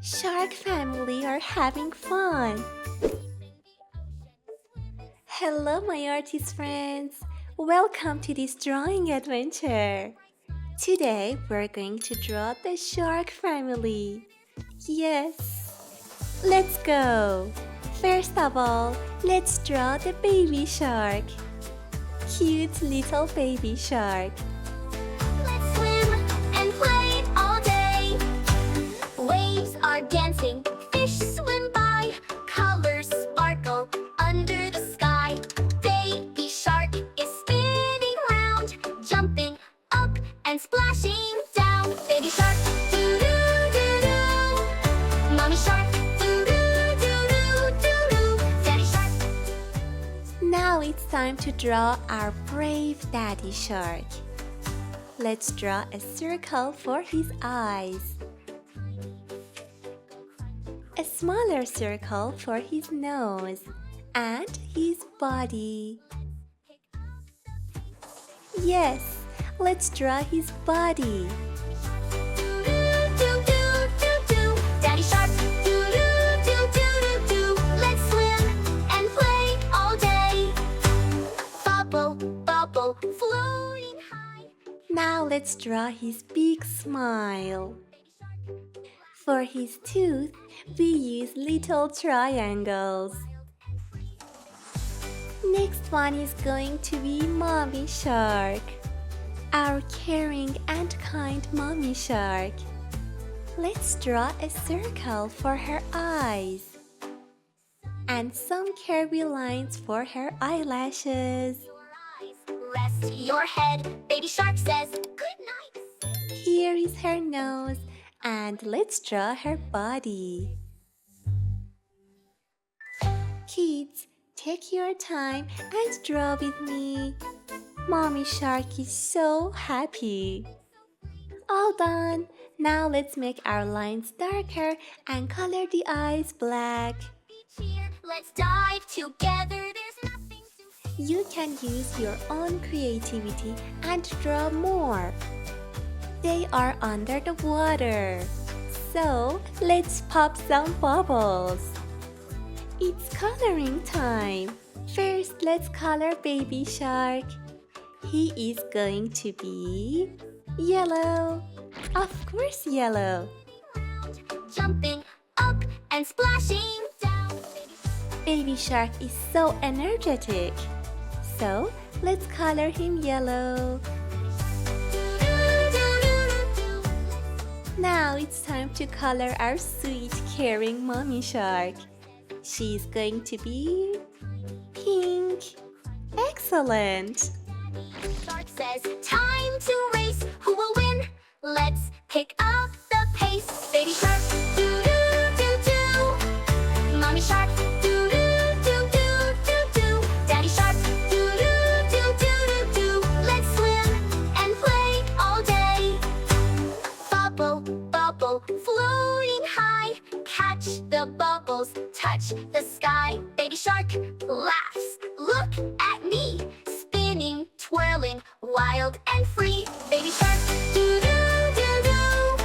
Shark family are having fun. Hello, my artist friends. Welcome to this drawing adventure. Today, we're going to draw the shark family. Yes, let's go. First of all, let's draw the baby shark. Cute little baby shark. Let's swim and play all day. Waves are dancing, fish swim by. Colors sparkle under the sky. Baby shark is spinning round, jumping up and splashing down. Baby shark, doo-doo-doo-doo. Mommy shark, doo-doo-doo-doo-doo. Daddy shark. Now it's time to draw our brave daddy shark. Let's draw a circle for his eyes. A smaller circle for his nose and his body. Yes, let's draw his body. Do-do-do-do-do. Daddy shark, do-do-do-do-do-do. Let's swim and play all day. Bubble, bubble, floating high. Now let's draw his big smile. For his tooth, we use little triangles. Next one is going to be Mommy Shark. Our caring and kind Mommy Shark. Let's draw a circle for her eyes. And some curvy lines for her eyelashes. Your eyes, rest your head. Baby shark says good night. Here is her nose, and let's draw her body. Kids, take your time and draw with me. Mommy Shark is so happy. All done. Now let's make our lines darker and color the eyes black. Cheer, let's dive together. There's nothing to fear. You can use your own creativity and draw more. They are under the water. So let's pop some bubbles. It's coloring time. First, let's color baby shark. He is going to be yellow. Of course, yellow. Jumping up and splashing down. Baby shark is so energetic. So let's color him yellow. Now it's time to color our sweet, caring mommy shark. She's going to be pink. Excellent! Shark says, time to race. Who will win? Let's pick up the pace. Baby shark, doo-doo-doo-doo. Mommy shark, doo-doo-doo-doo-doo. Daddy shark, doo-doo-doo-doo-doo. Let's swim and play all day. Bubble, bubble, floating high. Catch the bubbles, touch the sky. Baby shark laughs. Look at me, spinning, twirling, wild and free. Baby shark, doo-doo-doo-doo.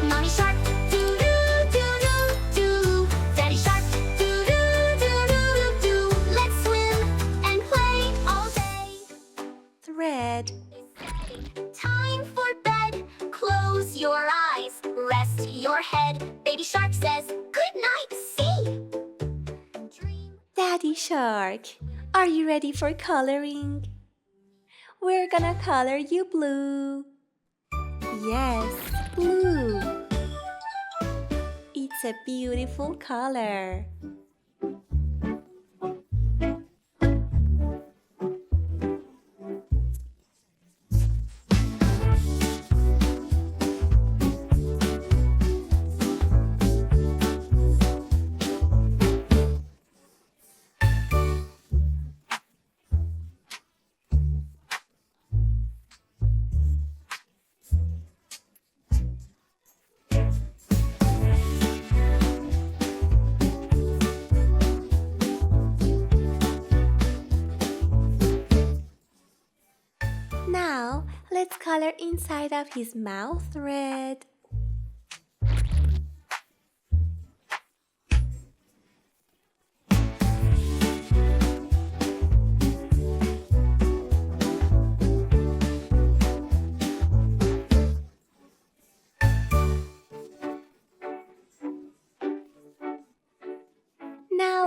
Mommy shark, doo-doo-doo-doo-doo. Daddy shark, doo-doo-doo-doo-doo. Let's swim and play all day. Thread. Time for bed. Close your eyes, rest your head. Baby shark says, good night, see. Dream. Daddy shark, are you ready for coloring? We're gonna color you blue. Yes, blue. It's a beautiful color. Now, let's color inside of his mouth red.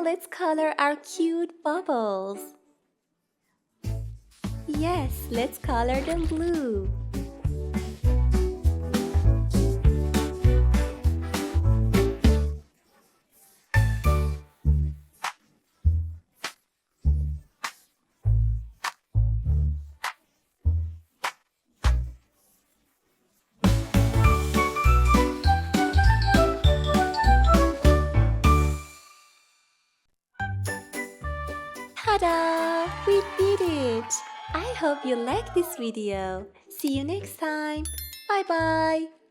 let's color our cute bubbles. Yes, let's color them blue. Ta-da! We did it! I hope you like this video. See you next time. Bye-bye.